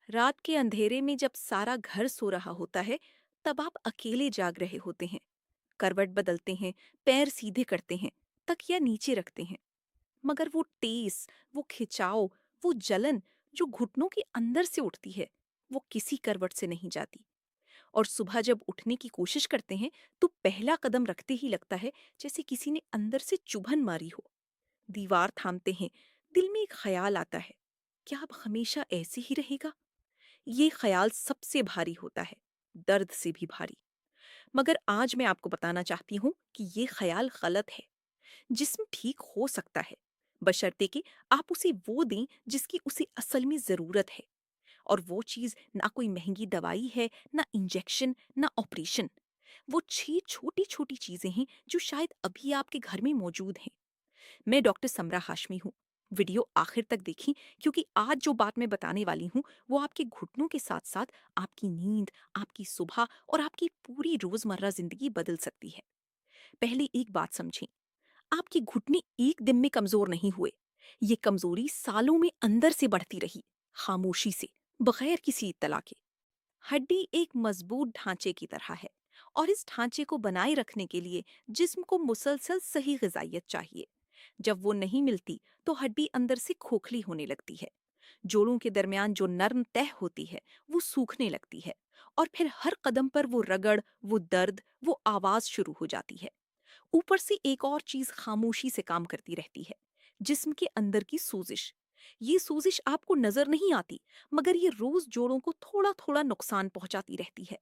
رات کے اندھیرے میں جب سارا گھر سو رہا ہوتا ہے، تب آپ اکیلے جاگ رہے ہوتے ہیں، کروٹ بدلتے ہیں، پیر سیدھے کرتے ہیں، تکیا نیچے رکھتے ہیں، مگر وہ ٹیس، وہ کھچاؤ، وہ جلن جو گھٹنوں کے اندر سے اٹھتی ہے، وہ کسی کروٹ سے نہیں جاتی۔ اور صبح جب اٹھنے کی کوشش کرتے ہیں تو پہلا قدم رکھتے ہی لگتا ہے جیسے کسی نے اندر سے چبھن ماری ہو۔ دیوار تھامتے ہیں، دل میں ایک خیال آتا ہے، کیا اب ہمیشہ ایسے ہی رہے گا؟ یہ خیال سب سے بھاری ہوتا ہے، درد سے بھی بھاری۔ مگر آج میں آپ کو بتانا چاہتی ہوں کہ یہ خیال غلط ہے۔ جسم ٹھیک ہو سکتا ہے، بشرطے کہ آپ اسے وہ دیں جس کی اسے اصل میں ضرورت ہے۔ اور وہ چیز نہ کوئی مہنگی دوائی ہے، نہ انجیکشن، نہ آپریشن۔ وہ 6 چھوٹی چھوٹی چیزیں ہیں جو شاید ابھی آپ کے گھر میں موجود ہیں۔ میں ڈاکٹر سمرا ہاشمی ہوں۔ ویڈیو آخر تک دیکھیں کیونکہ آج جو بات میں بتانے والی ہوں وہ آپ کے گھٹنوں کے ساتھ ساتھ آپ کی نیند، آپ کی صبح اور آپ کی پوری روزمرہ زندگی بدل سکتی ہے۔ پہلے ایک بات سمجھیں، آپ کے گھٹنے ایک دن میں کمزور نہیں ہوئے۔ یہ کمزوری سالوں میں اندر سے بڑھتی رہی، خاموشی سے، بغیر کسی اطلاع کے۔ ہڈی ایک مضبوط ڈھانچے کی طرح ہے، اور اس ڈھانچے کو بنائے رکھنے کے لیے جسم کو مسلسل صحیح غذائیت چاہیے۔ جب وہ نہیں ملتی تو ہڈی اندر سے کھوکھلی ہونے لگتی ہے، جوڑوں کے درمیان جو نرم تہ ہوتی ہے وہ سوکھنے لگتی ہے، اور پھر ہر قدم پر وہ رگڑ، وہ درد، وہ آواز شروع ہو جاتی ہے۔ اوپر سے ایک اور چیز خاموشی سے کام کرتی رہتی ہے، جسم کے اندر کی سوزش۔ یہ سوزش آپ کو نظر نہیں آتی، مگر یہ روز جوڑوں کو تھوڑا تھوڑا نقصان پہنچاتی رہتی ہے۔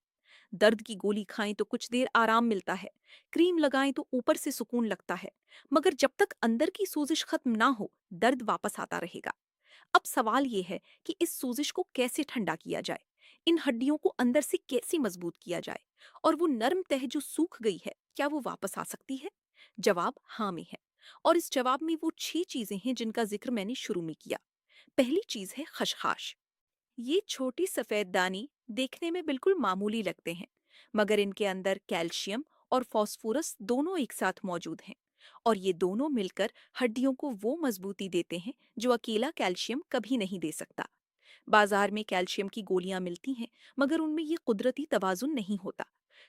درد کی گولی کھائیں تو کچھ دیر آرام ملتا ہے، کریم لگائیں تو اوپر سے سکون لگتا ہے، مگر جب تک اندر کی سوزش ختم نہ ہو درد واپس آتا رہے گا۔ اب سوال یہ ہے کہ اس سوزش کو کیسے ٹھنڈا کیا جائے، ان ہڈیوں کو اندر سے کیسے مضبوط کیا جائے، اور وہ نرم تہ جو سوکھ گئی ہے کیا وہ واپس آ سکتی ہے؟ جواب ہاں میں ہے، اور اس جواب میں وہ 6 چیزیں ہیں جن کا ذکر میں نے شروع میں کیا۔ پہلی چیز ہے خشخاش۔ یہ چھوٹی سفید دانی دیکھنے میں بالکل معمولی لگتے ہیں، مگر ان کے اندر کیلشیم اور فاسفورس دونوں ایک ساتھ موجود ہیں، اور یہ دونوں مل کر ہڈیوں کو وہ مضبوطی دیتے ہیں جو اکیلا کیلشیم کبھی نہیں دے سکتا۔ بازار میں کیلشیم کی گولیاں ملتی ہیں، مگر ان میں یہ قدرتی توازن نہیں ہوتا۔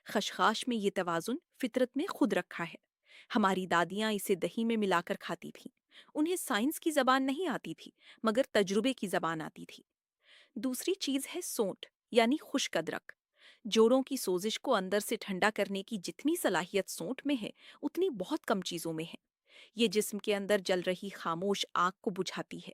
خشخاش میں یہ توازن فطرت میں خود رکھا ہے۔ ہماری دادیاں اسے دہی میں ملا کر کھاتی تھیں۔ انہیں سائنس کی زبان نہیں آتی تھی، مگر تجربے کی زبان آتی تھی۔ دوسری چیز ہے سونٹ، یعنی خشک ادرک۔ جوڑوں کی سوزش کو اندر سے ٹھنڈا کرنے کی جتنی صلاحیت سونٹ میں ہے، اتنی بہت کم چیزوں میں ہے۔ یہ جسم کے اندر جل رہی خاموش آگ کو بجھاتی ہے۔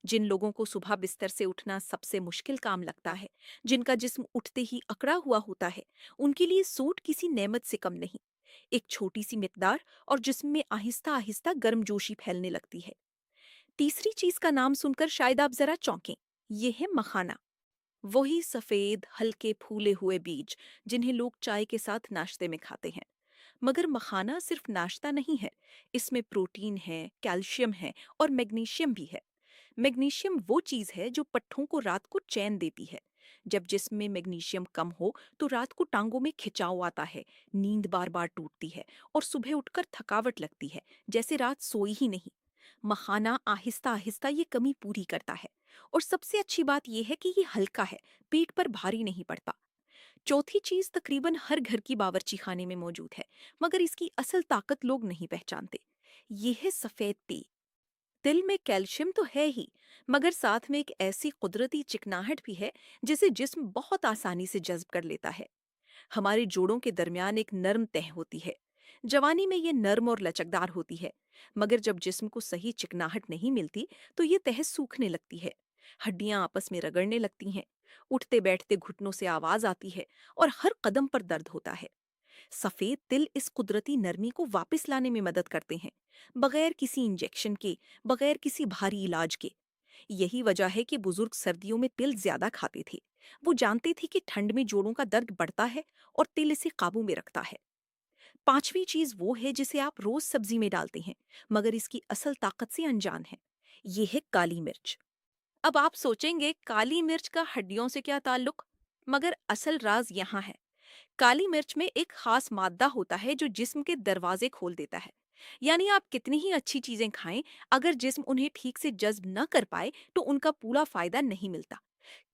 جن لوگوں کو صبح بستر سے اٹھنا سب سے مشکل کام لگتا ہے، جن کا جسم اٹھتے ہی اکڑا ہوا ہوتا ہے، ان کے لیے سونٹ کسی نعمت سے کم نہیں۔ ایک چھوٹی سی مقدار اور جسم میں آہستہ آہستہ گرم جوشی پھیلنے لگتی ہے۔ تیسری چیز کا نام سن کر شاید آپ ذرا چونکیں، یہ ہے مکھانا۔ وہی سفید ہلکے پھولے ہوئے بیج جنہیں لوگ چائے کے ساتھ ناشتے میں کھاتے ہیں۔ مگر مکھانا صرف ناشتہ نہیں ہے، اس میں پروٹین ہے، کیلشیم ہے، اور میگنیشیم بھی ہے۔ میگنیشیم وہ چیز ہے جو پٹھوں کو رات کو چین دیتی ہے۔ جب جسم میں میگنیشیم کم ہو تو رات کو ٹانگوں میں کھچاؤ آتا ہے، نیند بار بار ٹوٹتی ہے، اور صبح اٹھ کر تھکاوٹ لگتی ہے جیسے رات سوئی ہی نہیں۔ مکھانا آہستہ آہستہ یہ کمی پوری کرتا ہے، اور سب سے اچھی بات یہ ہے کہ یہ ہلکا ہے، پیٹ پر بھاری نہیں پڑتا۔ چوتھی چیز تقریباً ہر گھر کی باورچی خانے میں موجود ہے، مگر اس کی اصل طاقت لوگ نہیں پہچانتے۔ یہ ہے سفید تیل۔ تل میں کیلشیم تو ہے ہی، مگر ساتھ میں ایک ایسی قدرتی چکناہٹ بھی ہے جسے جسم بہت آسانی سے جذب کر لیتا ہے۔ ہمارے جوڑوں کے درمیان ایک نرم تہ ہوتی ہے۔ جوانی میں یہ نرم اور لچکدار ہوتی ہے، مگر جب جسم کو صحیح چکناہٹ نہیں ملتی تو یہ تہ سوکھنے لگتی ہے۔ ہڈیاں آپس میں رگڑنے لگتی ہیں، اٹھتے بیٹھتے گھٹنوں سے آواز آتی ہے، اور ہر قدم پر درد ہوتا ہے۔ سفید تل اس قدرتی نرمی کو واپس لانے میں مدد کرتے ہیں، بغیر کسی انجیکشن کے، بغیر کسی بھاری علاج کے۔ یہی وجہ ہے کہ بزرگ سردیوں میں تل زیادہ کھاتے تھے۔ وہ جانتے تھے کہ ٹھنڈ میں جوڑوں کا درد بڑھتا ہے، اور تل اسے قابو میں رکھتا ہے۔ پانچویں چیز وہ ہے جسے آپ روز سبزی میں ڈالتے ہیں، مگر اس کی اصل طاقت سے انجان ہے۔ یہ ہے کالی مرچ۔ اب آپ سوچیں گے کالی مرچ کا ہڈیوں سے کیا تعلق؟ مگر اصل راز یہاں ہے۔ کالی مرچ میں ایک خاص مادہ ہوتا ہے جو جسم کے دروازے کھول دیتا ہے۔ یعنی آپ کتنی ہی اچھی چیزیں کھائیں، اگر جسم انہیں ٹھیک سے جذب نہ کر پائے تو ان کا پورا فائدہ نہیں ملتا۔